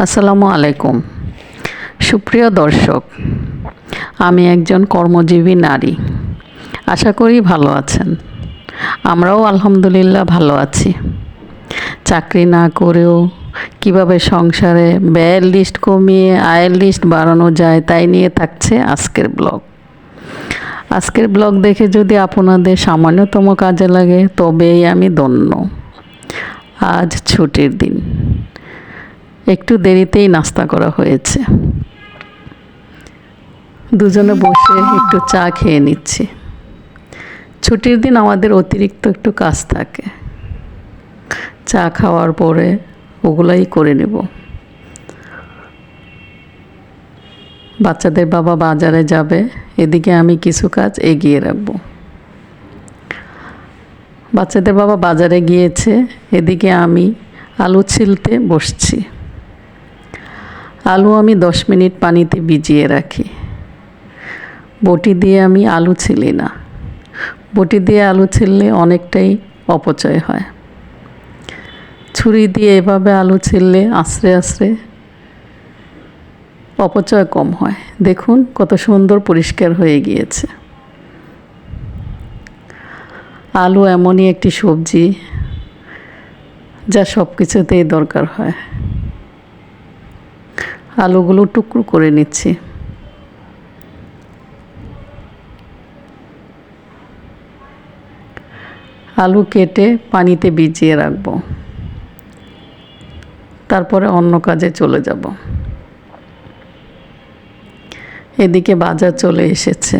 আসসালামু আলাইকুম। সুপ্রিয় দর্শক, আমি একজন কর্মজীবী নারী। আশা করি ভালো আছেন। আমরাও আলহামদুলিল্লাহ ভালো আছি। চাকরি না করেও কিভাবে সংসারে ব্যয়ের লিস্ট কমিয়ে আয়ের লিস্ট বাড়ানো যায় তাই নিয়ে থাকছে আজকের ব্লগ। আজকের ব্লগ দেখে যদি আপনাদের সামান্যতম কাজে লাগে তবেই আমি ধন্য। আজ ছুটির দিন, একটু দেরিতেই নাস্তা করা হয়েছে। দুজনে বসে একটু চা খেয়ে নিচ্ছি। ছুটির দিন আমাদের অতিরিক্ত একটু কাজ থাকে, চা খাওয়ার পরে ওগুলাই করে নেব। বাচ্চাদের বাবা বাজারে যাবে, এদিকে আমি কিছু কাজ এগিয়ে রাখব। বাচ্চাদের বাবা বাজারে গিয়েছে, এদিকে আমি আলু ছিলতে বসছি। আলু আমি 10 মিনিট পানিতে ভিজিয়ে রাখি। বটি দিয়ে আমি আলু ছিলি না। বটি দিয়ে আলু ছিললে অনেকটাই অপচয় হয়। ছুরি দিয়ে এভাবে আলু ছিললে আস্তে আস্তে অপচয় কম হয়। দেখুন কত সুন্দর পরিষ্কার হয়ে গিয়েছে। আলু এমনই একটি সবজি যা সব কিছুতেই দরকার হয়। আলুগুলো টুকরো করে নিচ্ছি। আলু কেটে পানিতে ভিজিয়ে রাখব, তারপরে অন্য কাজে চলে যাব। এদিকে বাজার চলে এসেছে।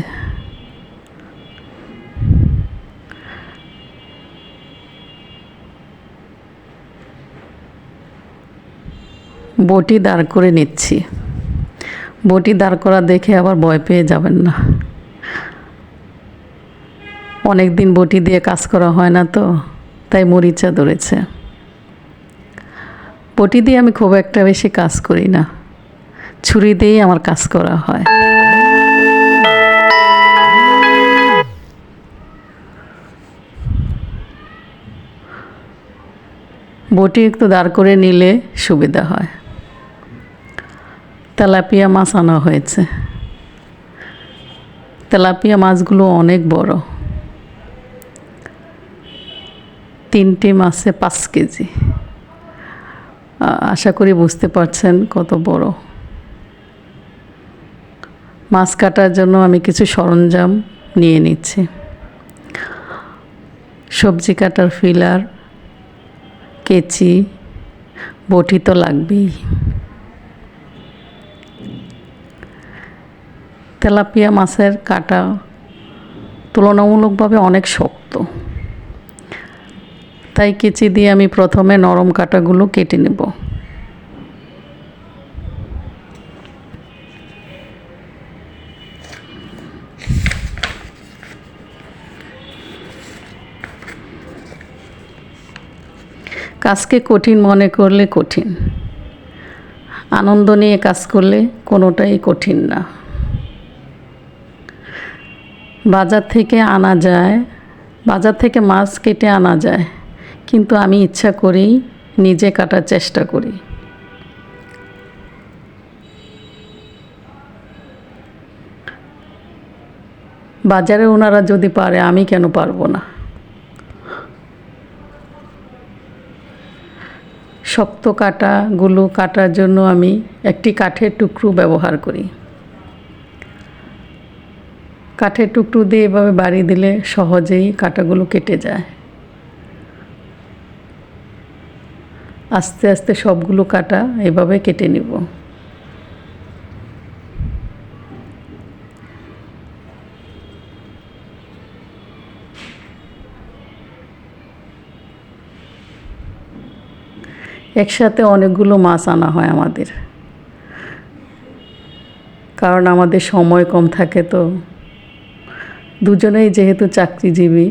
বটি দাঁড় করে নিচ্ছি। বটি দাঁড় করা দেখে আবার ভয় পেয়ে যাবেন না। অনেক দিন বটি দিয়ে কাজ করা হয় না তো, তাই মরিচা ধরেছে। বটি দিয়ে আমি খুব একটা বেশি কাজ করি না, ছুরি দিয়েই আমার কাজ করা হয়। বটি একটু দাঁড় করে নিলে সুবিধা হয়। তেলাপিয়া মাছ আনা হয়েছে। তেলাপিয়া মাছগুলো অনেক বড়। 3টে মাছে 5 কেজি। আশা করি বুঝতে পারছেন কত বড়। মাছ কাটার জন্য আমি কিছু সরঞ্জাম নিয়ে নিচ্ছি। সবজি কাটার ফিলার, কেচি, বটি তো লাগবেই। তেলাপিয়া মাছের কাটা তুলনামূলকভাবে অনেক শক্ত, তাই কেচি দিয়ে আমি প্রথমে নরম কাটাগুলো কেটে নেব। কাজকে কঠিন মনে করলে কঠিন, আনন্দ নিয়ে কাজ করলে কোনোটাই কঠিন না। বাজার থেকে মাছ কেটে আনা যায়, কিন্তু আমি ইচ্ছা করেই নিজে কাটার চেষ্টা করি। বাজারে ওনারা যদি পারে, আমি কেন পারবো না? শক্ত কাটাগুলো কাটার জন্য আমি একটি কাঠের টুকরো ব্যবহার করি। কাঠের টুকরো দিয়ে এভাবে বাড়ি দিলে সহজেই কাটাগুলো কেটে যায়। আস্তে আস্তে সবগুলো কাটা এভাবে কেটে নিব। একসাথে অনেকগুলো মাছ আনা হয় আমাদের, কারণ আমাদের সময় কম থাকে তো। দুজনেই যেহেতু চাকরিজীবী,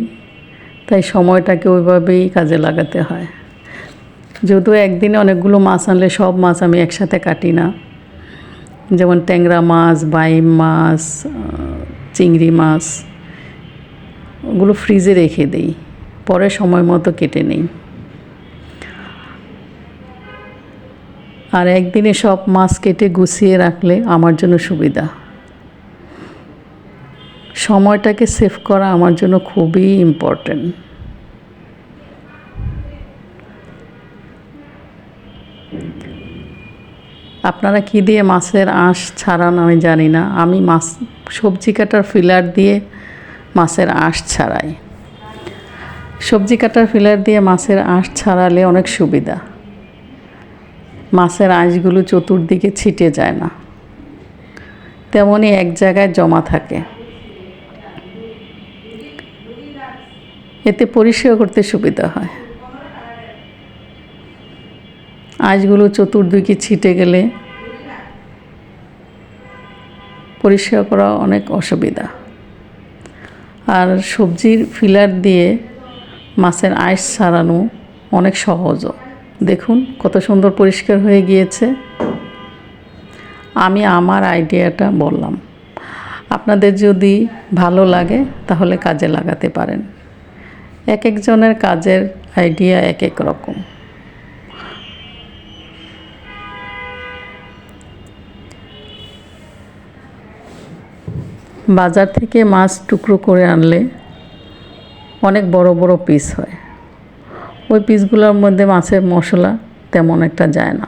তাই সময়টাকে ওইভাবেই কাজে লাগাতে হয়। যদিও একদিনে অনেকগুলো মাছ আনলে সব মাছ আমি একসাথে কাটি না। যেমন ট্যাংরা মাছ, বাইম মাছ, চিংড়ি মাছ, ওগুলো ফ্রিজে রেখে দিই, পরে সময় মতো কেটে নিই। আর একদিনে সব মাছ কেটে গুছিয়ে রাখলে আমার জন্য সুবিধা। সময়টাকে সেভ করা আমার জন্য খুবই ইম্পর্ট্যান্ট। আপনারা কি দিয়ে মাছের আঁশ ছাড়ান আমি জানি না, আমি সবজি কাটার ফিলার দিয়ে মাছের আঁশ ছাড়াই। সবজি কাটার ফিলার দিয়ে মাছের আঁশ ছাড়ালে অনেক সুবিধা, মাছের আঁশগুলো চতুর্দিকে ছিটে যায় না, তেমনই এক জায়গায় জমা থাকে। এতে পরিষ্কার করতে সুবিধা হয়। আঁশগুলো চতুর্দিকে ছিটে গেলে পরিষ্কার করা অনেক অসুবিধা। আর সবজির ফিলার দিয়ে মাছের আঁশ ছাড়ানো অনেক সহজও। দেখুন কত সুন্দর পরিষ্কার হয়ে গিয়েছে। আমি আমার আইডিয়াটা বললাম, আপনাদের যদি ভালো লাগে তাহলে কাজে লাগাতে পারেন। এক একজনের কাজের আইডিয়া এক এক রকম। বাজার থেকে মাছ টুকরো করে আনলে অনেক বড় বড় পিস হয়, ওই পিসগুলোর মধ্যে মাছের মশলা তেমন একটা যায় না,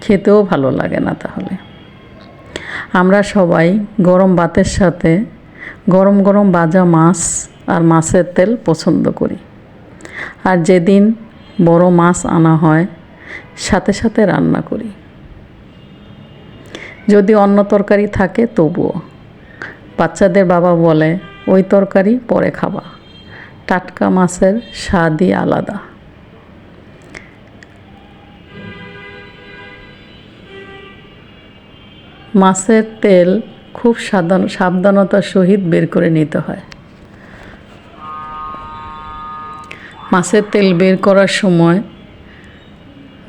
খেতেও ভালো লাগে না। তাহলে আমরা সবাই গরম ভাতের সাথে গরম গরম ভাজা মাছ আর মাছের তেল পছন্দ করি। আর যেদিন বড় মাছ আনা হয় সাথে সাথে রান্না করি। যদি অন্য তরকারি থাকে তবুও। বাচ্চাদের বাবা বলে ওই তরকারি পরে খাবা, টাটকা মাছের স্বাদই আলাদা। মাছের তেল খুব সাবধানতার সহিত বের করে নিতে হয়। মাছের তেল বের করার সময়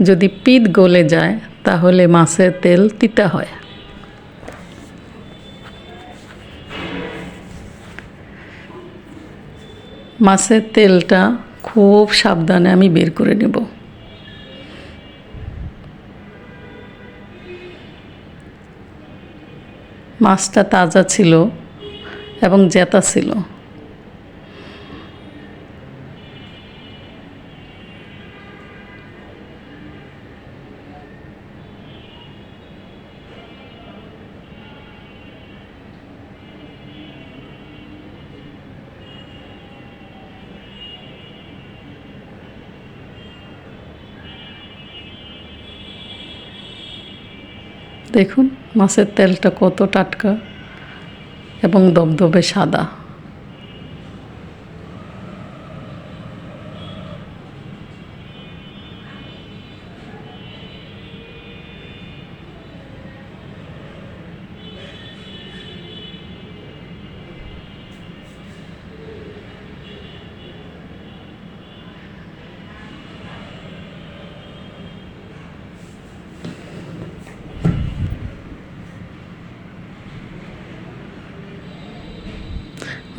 যদি পিঠ গলে যায় তাহলে মাছের তেল তিতা হয়। মাছের তেলটা খুব সাবধানে আমি বের করে নেব। মাছটা তাজা ছিল এবং জেতা ছিল। দেখুন মাছের তেলটা কত টাটকা এবং দবদবে সাদা।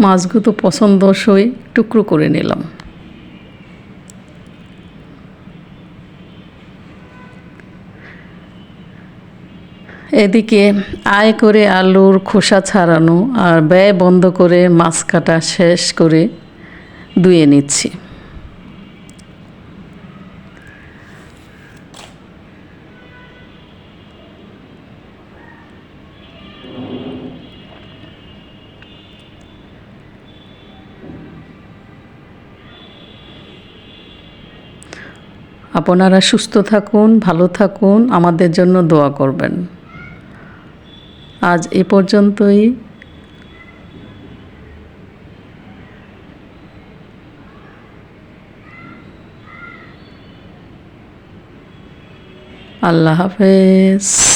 মাছগুলো পছন্দসই টুকরো করে নিলাম। এদিকে আয় করে আলুর খোসা ছাড়ানো আর ব্যয় বন্ধ করে মাছ কাটা শেষ করে ধুয়ে নিচ্ছি। আপনারা সুস্থ থাকুন, ভালো থাকুন, আমাদের জন্য দোয়া করবেন। আজ এ পর্যন্তই। আল্লাহ হাফেজ।